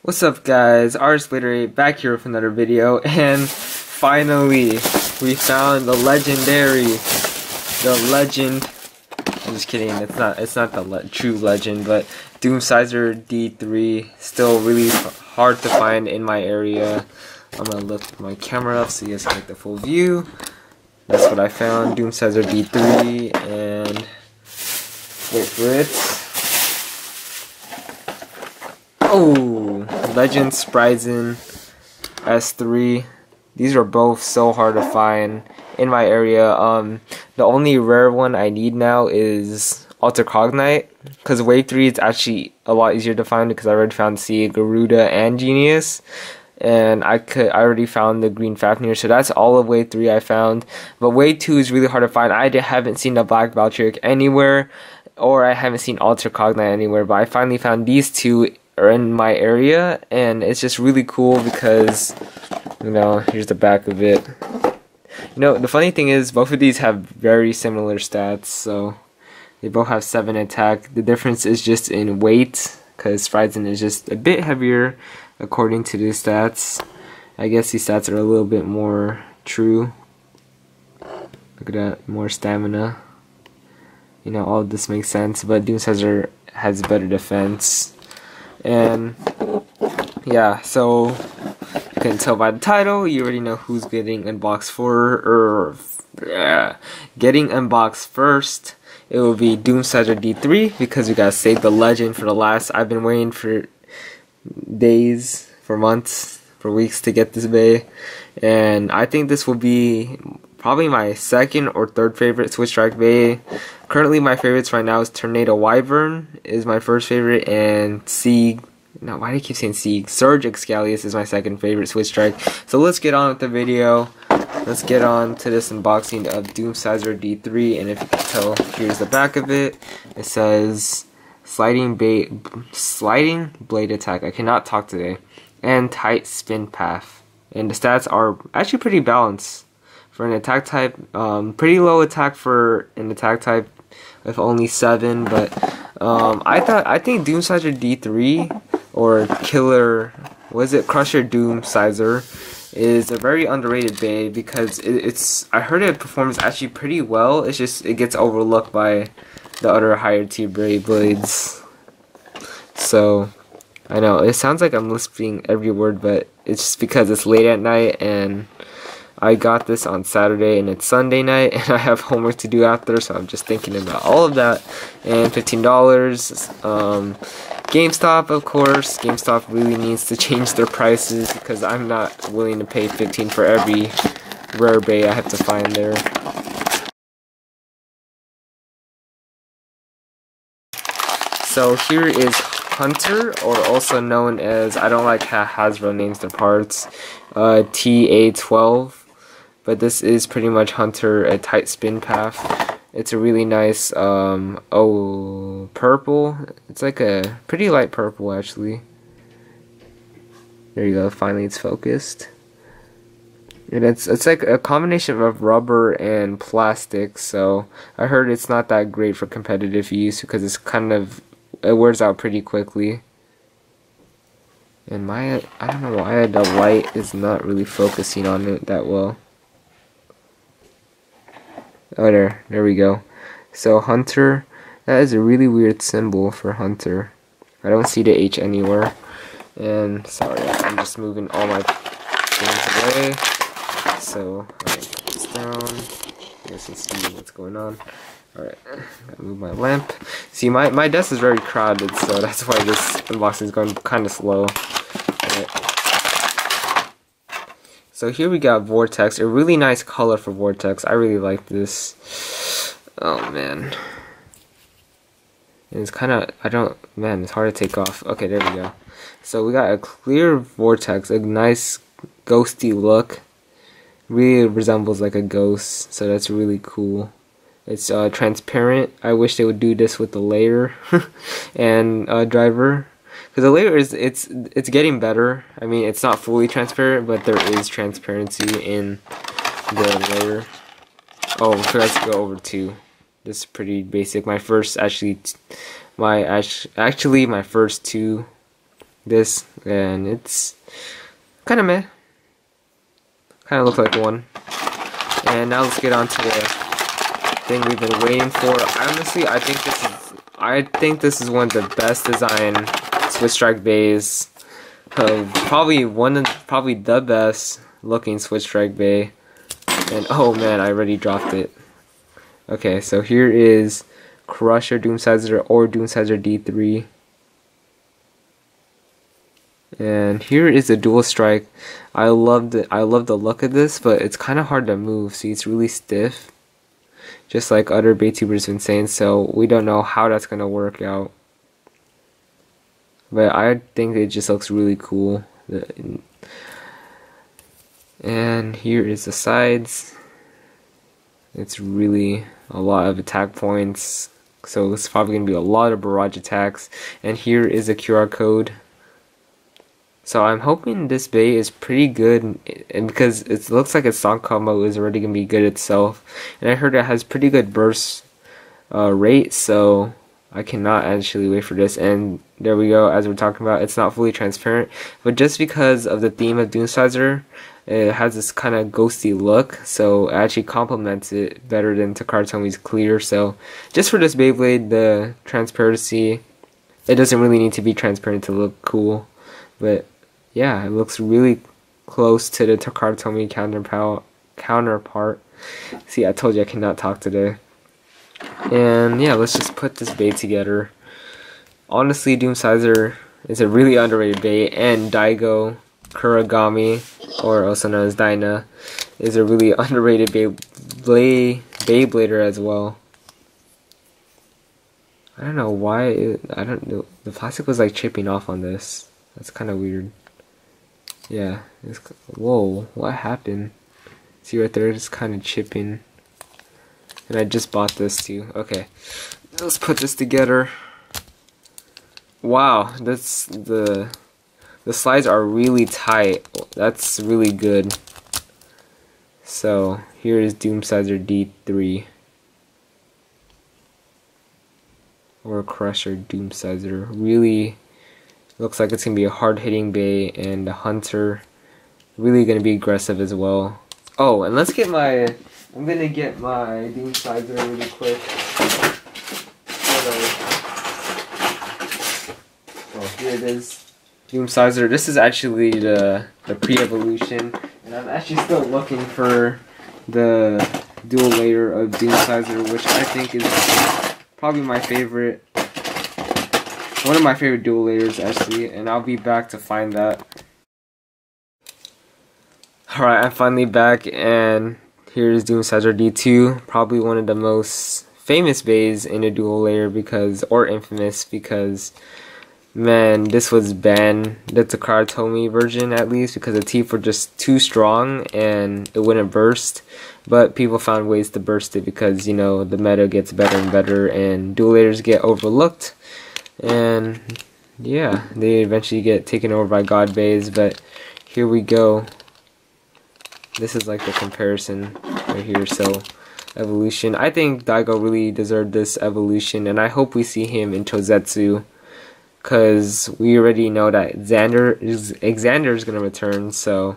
What's up guys, Artist back here with another video, and finally we found the legend, I'm just kidding, it's not the true legend, but Doomscizor D3, still really hard to find in my area. I'm gonna lift my camera up so you guys can get the full view. That's what I found, Doomscizor D3, and wait for it. Oh, Legend Spryzen S3. These are both so hard to find in my area. The only rare one I need now is Ultra Cognite, because Wave 3 is actually a lot easier to find because I already found Sea, Garuda, and Genius. And I already found the Green Fafnir, so that's all of Wave 3 I found. But Wave 2 is really hard to find. I haven't seen the Black Valtryek anywhere, or I haven't seen Ultra Cognite anywhere, but I finally found these two are in my area, and it's just really cool because, you know, here's the back of it. You know, the funny thing is both of these have very similar stats, so they both have 7 attack. The difference is just in weight, because Spryzen is just a bit heavier according to the stats. I guess these stats are a little bit more true. Look at that, more stamina. You know, all of this makes sense, but Doomscizor has better defense. And yeah, so you can tell by the title, you already know who's getting unboxed getting unboxed first. It will be Doomscizor D3, because we gotta save the legend for the last. I've been waiting for days, for months, for weeks to get this bay, and I think this will be probably my second or third favorite Switch Strike bay. Currently my favorites right now is Tornado Wyvern is my first favorite, and why do I keep saying Sieg? Surge Excalius is my second favorite Switch Strike. So let's get on with the video. Let's get on to this unboxing of Doomscizor D3, and if you can tell, here's the back of it. It says sliding blade attack. I cannot talk today. And tight spin path. And the stats are actually pretty balanced for an attack type. Pretty low attack for an attack type with only 7, but I think Doomscizor D3 or Crusher Doomscizor is a very underrated bay, because I heard it performs actually pretty well. It's just it gets overlooked by the other higher tier Beyblades. So I know it sounds like I'm lisping every word, but it's just because it's late at night and I got this on Saturday and it's Sunday night and I have homework to do after, so I'm just thinking about all of that. And $15. GameStop, of course. GameStop really needs to change their prices, because I'm not willing to pay $15 for every rare bay I have to find there. So here is Hunter, or also known as, I don't like how Hasbro names their parts, TA12. But this is pretty much Hunter, a tight spin path. It's a really nice, purple. It's like a pretty light purple, actually. There you go, finally it's focused. And it's like a combination of rubber and plastic, so I heard it's not that great for competitive use, because it's it wears out pretty quickly. And I don't know why the light is not really focusing on it that well. Oh, there we go. So Hunter, that is a really weird symbol for Hunter. I don't see the H anywhere. And sorry, I'm just moving all my things away. So alright, put this down. You guys can see what's going on. Alright, gotta move my lamp. See, my desk is very crowded, so that's why this unboxing is going kind of slow. Alright. So here we got Vortex, a really nice color for Vortex. I really like this. Oh man. And it's kind of, it's hard to take off. Okay, there we go. So we got a clear Vortex, a nice ghosty look. Really resembles like a ghost, so that's really cool. It's transparent. I wish they would do this with the layer and driver. Because the layer it's getting better. I mean, it's not fully transparent, but there is transparency in the layer. Oh, I forgot to go over 2. This is pretty basic. My first my first 2 this, and it's kind of meh. Kind of looks like one. And now let's get on to the thing we've been waiting for. Honestly, I think this is one of the best design Switch Strike bays. Probably the best looking Switch Strike bay. And oh man, I already dropped it. Okay, so here is Crusher Doomscizor or Doomscizor D3. And here is the dual strike. I love the look of this, but it's kind of hard to move. See, it's really stiff, just like other BayTubers have been saying. So we don't know how that's gonna work out. But I think it just looks really cool. And here is the sides. It's really a lot of attack points, so it's probably gonna be a lot of barrage attacks. And here is a QR code. So I'm hoping this bay is pretty good, and because it looks like its song combo is already going to be good itself. And I heard it has pretty good burst rate, so I cannot actually wait for this. And there we go, as we're talking about, it's not fully transparent, but just because of the theme of Doomscizor, it has this kind of ghosty look, so it actually complements it better than Takara Tomi's clear. So just for this Beyblade, the transparency, it doesn't really need to be transparent to look cool, but yeah, it looks really close to the Takara Tomy counterpart. See, I told you I cannot talk today. And yeah, let's just put this bay together. Honestly, Doomscizor is a really underrated bay, and Daigo Kuragami, or also known as Dyna, is a really underrated Beyblader as well. I don't know why the plastic was like chipping off on this. That's kind of weird. Yeah, whoa, what happened? See right there, it's kind of chipping. And I just bought this too. Okay, let's put this together. Wow, that's the slides are really tight. That's really good. So here is Doomscizor D3, or Crusher Doomscizor. Really looks like it's gonna be a hard-hitting bay, and the hunter really gonna be aggressive as well. Oh, and let's get my. I'm gonna get my Doomscizor really quick. Oh, here it is. Doomscizor. This is actually the pre-evolution, and I'm actually still looking for the dual layer of Doomscizor, which I think is probably my favorite. One of my favorite dual layers, actually, and I'll be back to find that. Alright, I'm finally back, and here's Doomscizor D2, probably one of the most famous bays in a dual layer, or infamous, because man, this was banned, the Takara Tomy version at least, because the teeth were just too strong and it wouldn't burst. But people found ways to burst it because, you know, the meta gets better and better and dual layers get overlooked. And yeah, they eventually get taken over by God bays. But here we go. This is like the comparison right here. So evolution, I think Daigo really deserved this evolution, and I hope we see him in Chozetsu, because we already know that Xander is gonna return. So,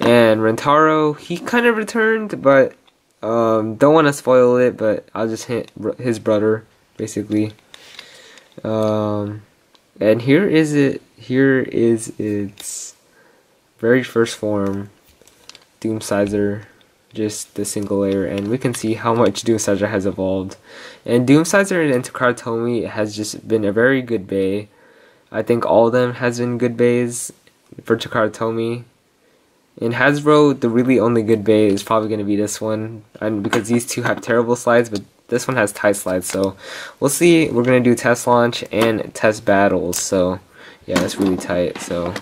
and Rentaro, he kind of returned, but don't want to spoil it, but I'll just hint his brother basically. And here is its very first form, Doomscizor, just the single layer, and we can see how much Doomscizor has evolved. And Doomscizor and Takara Tomy has just been a very good bay. I think all of them has been good bays for Takara Tomy. In Hasbro, the really only good bay is probably going to be this one, and because these two have terrible slides, but this one has tight slides. So we'll see. We're going to do test launch and test battles. So yeah, that's really tight. So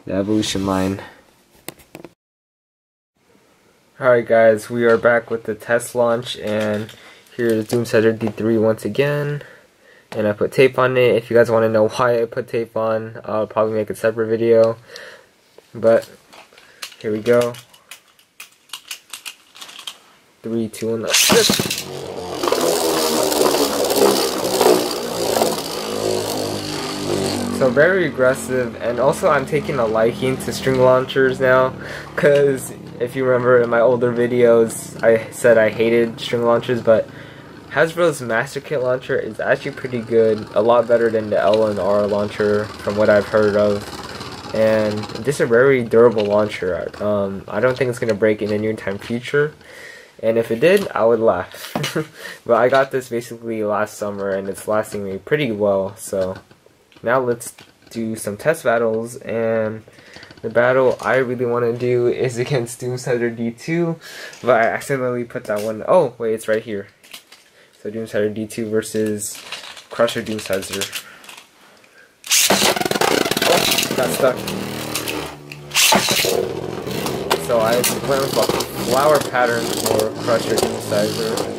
the evolution line. Alright guys, we are back with the test launch, and here's Doomscizor D3 once again, and I put tape on it. If you guys want to know why I put tape on, I'll probably make a separate video, but here we go. 3, 2, 1, let's rip. So very aggressive, and also I'm taking a liking to string launchers now, because if you remember in my older videos I said I hated string launchers, but Hasbro's Master Kit launcher is actually pretty good, a lot better than the L and R launcher from what I've heard of, and this is a very durable launcher. I don't think it's going to break in the near time future, and if it did, I would laugh. But I got this basically last summer and it's lasting me pretty well, so now let's do some test battles, and the battle I really want to do is against Doomscizor D2, but I accidentally put that one. Oh, wait, it's right here. So Doomscizor D2 versus Crusher Doomscizor. Oh, got stuck. So I went with a flower pattern for Crusher Doomscizor.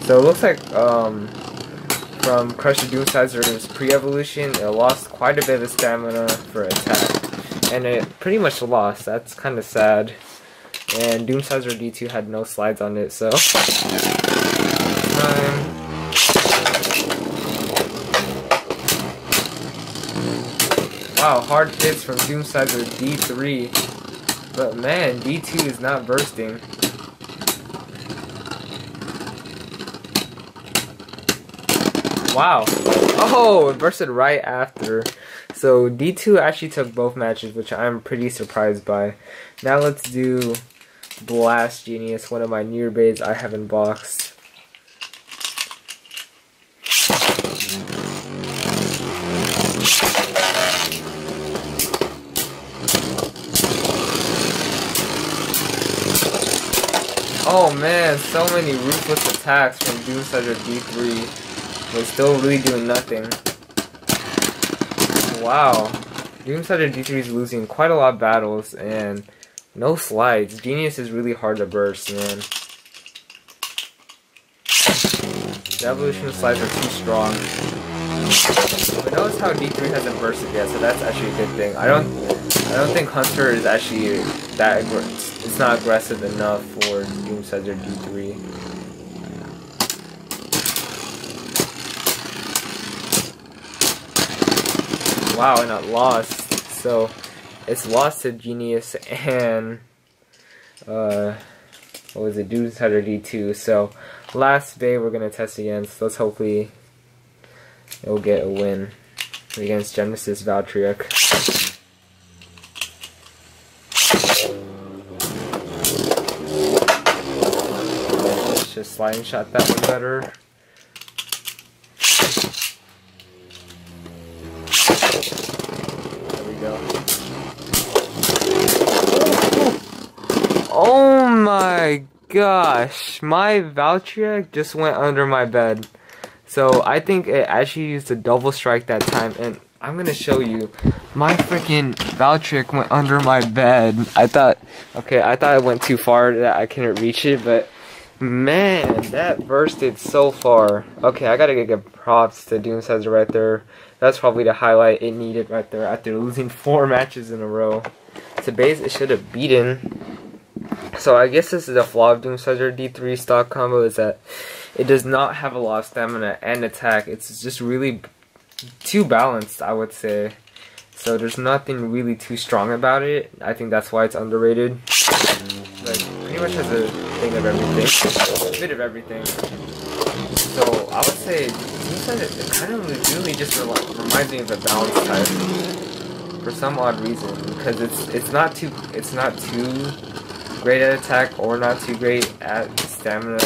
So it looks like from Crusher Doomscizor's pre-evolution, it lost quite a bit of stamina for attack, and it pretty much lost. That's kind of sad. And Doomscizor D2 had no slides on it, so wow, hard hits from Doomscizor D3, but man, D2 is not bursting. Wow. Oh, it bursted right after. So D2 actually took both matches, which I'm pretty surprised by. Now let's do Blast Genius, one of my newer beys I have unboxed. Oh man, so many ruthless attacks from Doomscizor D3. But still really doing nothing. Wow. Doomscizor D3 is losing quite a lot of battles and no slides. Genius is really hard to burst, man. The evolution slides are too strong. But notice how D3 hasn't bursted yet, so that's actually a good thing. I don't think Hunter is actually that aggressive. It's not aggressive enough for Doomscizor D3. Wow, and it lost. So it's lost to Genius and what was it, Doomscizor D2. So last bay we're gonna test against. Let's hopefully it'll get a win against Genesis Valtryek. Let's just sliding shot that one better. Oh my gosh, my Valtryek just went under my bed. So I think it actually used a double strike that time, and I'm gonna show you. My freaking Valtryek went under my bed. I thought it went too far that I couldn't reach it, but man, that bursted so far. Okay, I gotta give props to Doomscizor right there. That's probably the highlight it needed right there after losing 4 matches in a row. To base, it should have beaten. So I guess this is a flaw of Doomscizor D3 stock combo, is that it does not have a lot of stamina and attack. It's just really too balanced, I would say. So there's nothing really too strong about it. I think that's why it's underrated. Like, pretty much has a thing of everything. A bit of everything. So I would say Doomscizor, it kind of really just reminds me of a balance type. For some odd reason. Because it's not too great at attack or not too great at stamina or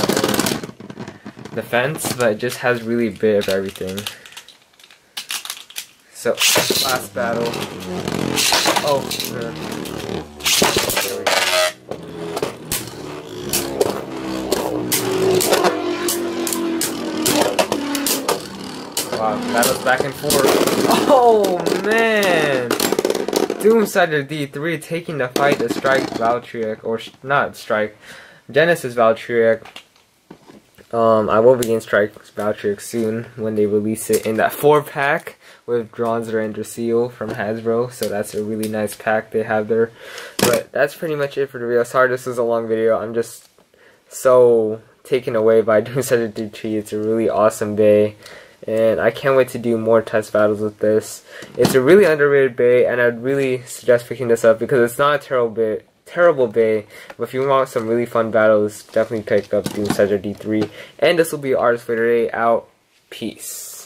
defense, but it just has really a bit of everything. So, last battle. Oh, sure. There we go. Wow, battles back and forth. Oh, man! Doomscizor D3 taking the fight to strike Valtryek, or not strike, Genesis Valtryek. I will begin strike Valtryek soon when they release it in that 4-pack with Bronzer and Drasil from Hasbro. So that's a really nice pack they have there. But that's pretty much it for the video. Sorry this was a long video. I'm just so taken away by Doomscizor D3. It's a really awesome bay, and I can't wait to do more test battles with this. It's a really underrated bay, and I'd really suggest picking this up because it's not a terrible bay, but if you want some really fun battles, definitely pick up Doomscizor D3. And this will be Artist for today. Out. Peace.